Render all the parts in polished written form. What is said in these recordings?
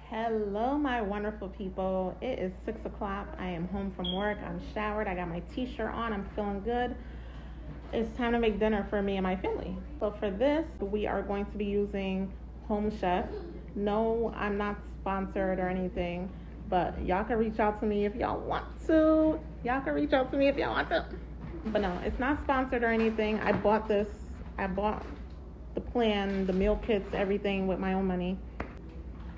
Hello, my wonderful people. It is 6 o'clock. I am home from work. I'm showered. I got my t-shirt on. I'm feeling good. It's time to make dinner for me and my family. So for this, we are going to be using Home Chef. No, I'm not sponsored or anything, but y'all can reach out to me if y'all want to. But no, it's not sponsored or anything. I bought this. I bought the plan, the meal kits, everything with my own money.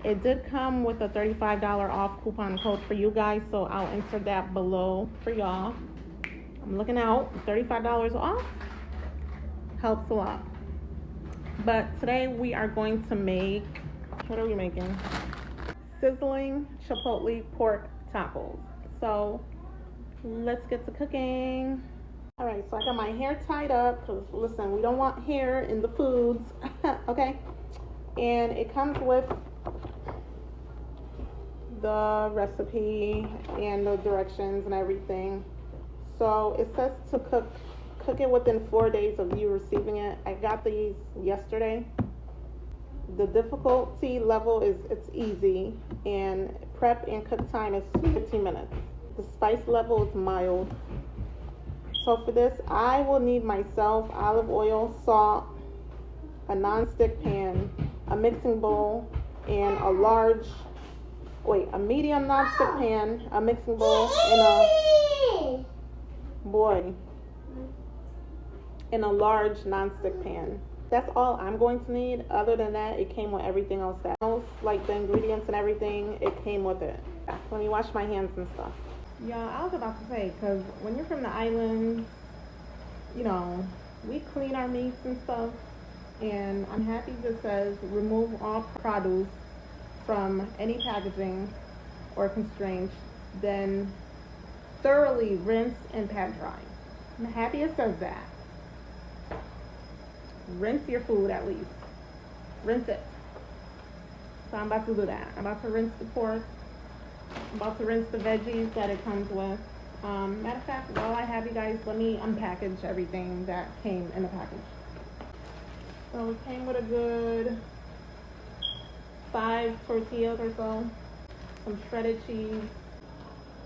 It did come with a $35 off coupon code for you guys, so I'll insert that below for y'all. I'm looking out. $35 off helps a lot. But today we are going to make, what are we making? Sizzling chipotle pork tacos. So let's get to cooking. All right, so I got my hair tied up because listen, we don't want hair in the foods, okay? And it comes with the recipe and the directions and everything. So it says to cook it within 4 days of you receiving it. I got these yesterday. The difficulty level is it's easy, and prep and cook time is 15 minutes. The spice level is mild. So for this, I will need myself olive oil, salt, a non-stick pan, a mixing bowl, and a medium non-stick pan, a mixing bowl, and a large non-stick pan. That's all I'm going to need. Other than that, it came with everything else. Like the ingredients and everything, it came with it. Let me wash my hands and stuff. Y'all, I was about to say, because when you're from the island, you know, we clean our meats and stuff. And I'm happy this says remove all produce from any packaging or constraints, then thoroughly rinse and pat dry. I'm happy it says that. Rinse your food at least. Rinse it. So I'm about to do that. I'm about to rinse the pork. I'm about to rinse the veggies that it comes with. Matter of fact, while I have you guys, let me unpackage everything that came in the package. So it came with a good 5 tortillas or so, some shredded cheese,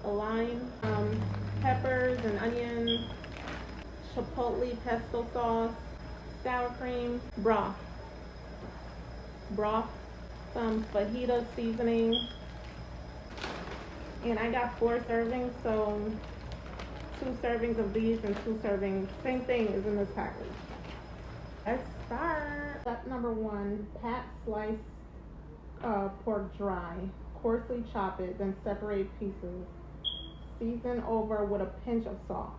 a lime, peppers and onions, chipotle pesto sauce, sour cream, broth, some fajita seasoning, and I got 4 servings, so 2 servings of these and 2 servings, same thing is in this package. Let's start. Step number 1, pat slice pork dry. Coarsely chop it, then separate pieces. Season over with a pinch of salt.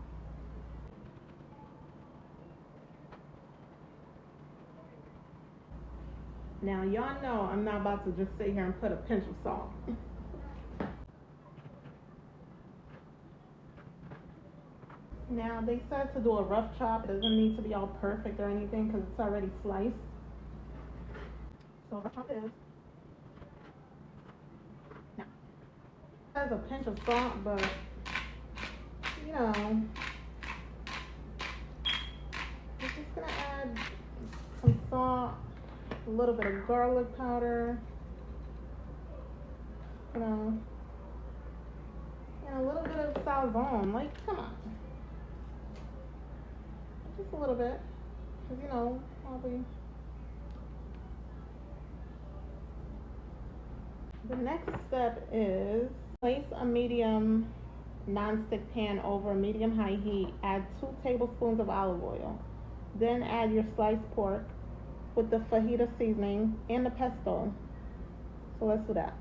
Now y'all know I'm not about to just sit here and put a pinch of salt. Now they said to do a rough chop. It doesn't need to be all perfect or anything because it's already sliced. So rough chop is. Now, it has a pinch of salt, but you know, we're just gonna add some salt, a little bit of garlic powder, you know, and a little bit of sazon. Like, come on. Just a little bit, because you know, probably. The next step is place a medium non-stick pan over a medium-high heat. Add 2 tablespoons of olive oil. Then add your sliced pork with the fajita seasoning and the pesto. So let's do that.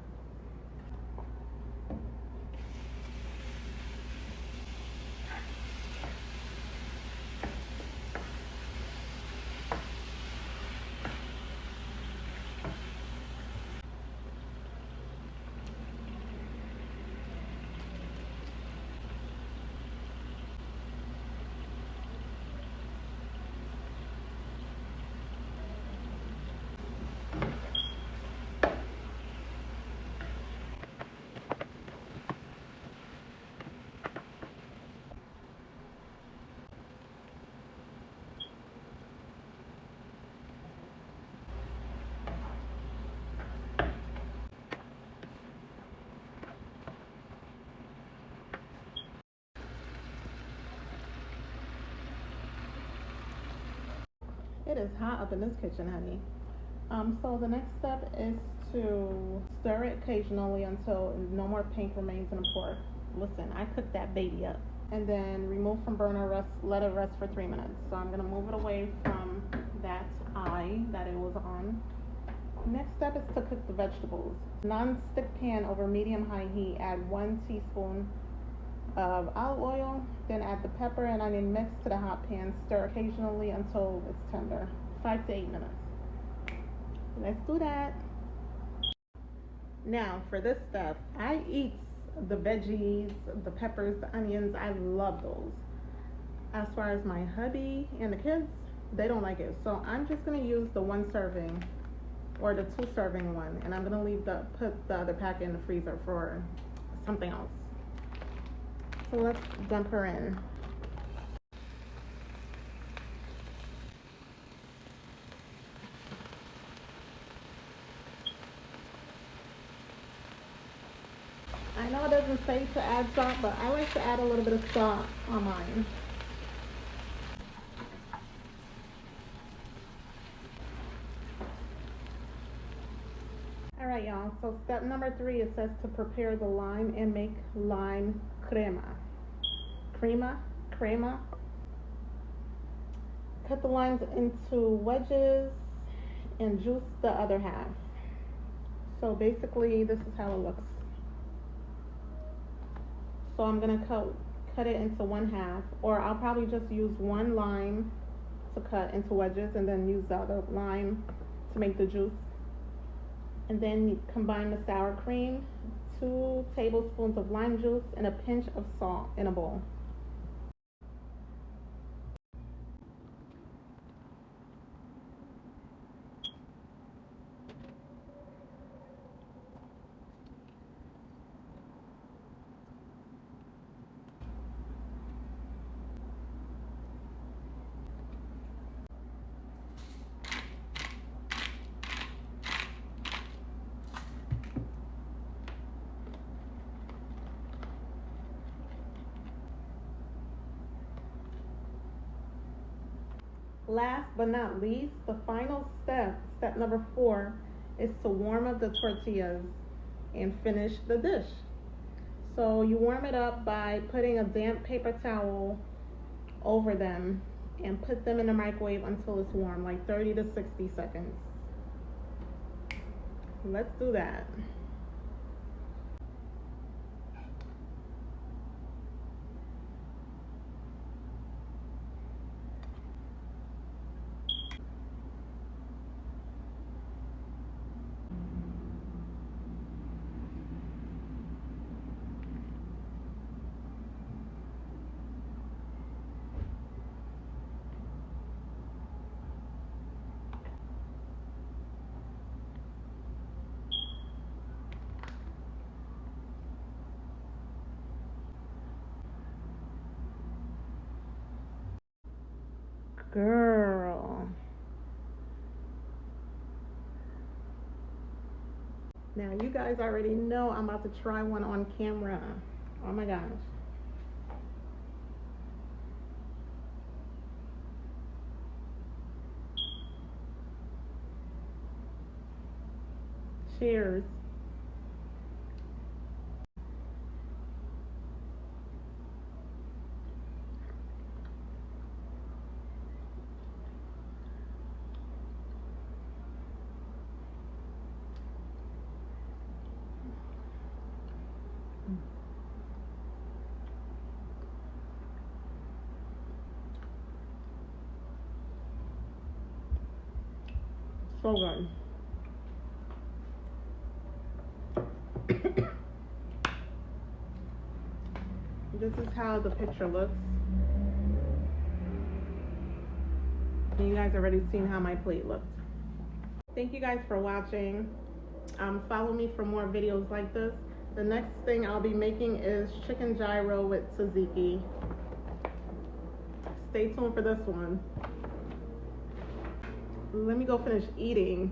It is hot up in this kitchen, honey. So the next step is to stir it occasionally until no more pink remains in the pork. Listen, I cooked that baby up. And then remove from burner, let it rest for 3 minutes. So I'm gonna move it away from that eye that it was on. Next step is to cook the vegetables. Non-stick pan over medium-high heat, add 1 teaspoon of olive oil, then add the pepper and onion mix to the hot pan. Stir occasionally until it's tender. 5 to 8 minutes. Let's do that. Now for this stuff, I eat the veggies, the peppers, the onions. I love those. As far as my hubby and the kids, they don't like it. So I'm just gonna use the 1 serving or the 2 serving one, and I'm gonna put the other packet in the freezer for something else. So let's dump her in. I know it doesn't say to add salt, but I like to add a little bit of salt on mine. Alright y'all, so step number 3, it says to prepare the lime and make lime crema. Crema. Cut the limes into wedges and juice the other half. So basically this is how it looks. So I'm gonna cut it into 1/2, or I'll probably just use 1 lime to cut into wedges and then use the other lime to make the juice. And then you combine the sour cream, 2 tablespoons of lime juice, and a pinch of salt in a bowl. Last but not least, the final step number 4, is to warm up the tortillas and finish the dish. So you warm it up by putting a damp paper towel over them and put them in the microwave until it's warm, like 30 to 60 seconds. Let's do that. Girl. Now you guys already know I'm about to try one on camera. Oh my gosh. Cheers. So good. This is how the picture looks. And you guys already seen how my plate looks. Thank you guys for watching. Follow me for more videos like this. The next thing I'll be making is chicken gyro with tzatziki. Stay tuned for this one. Let me go finish eating.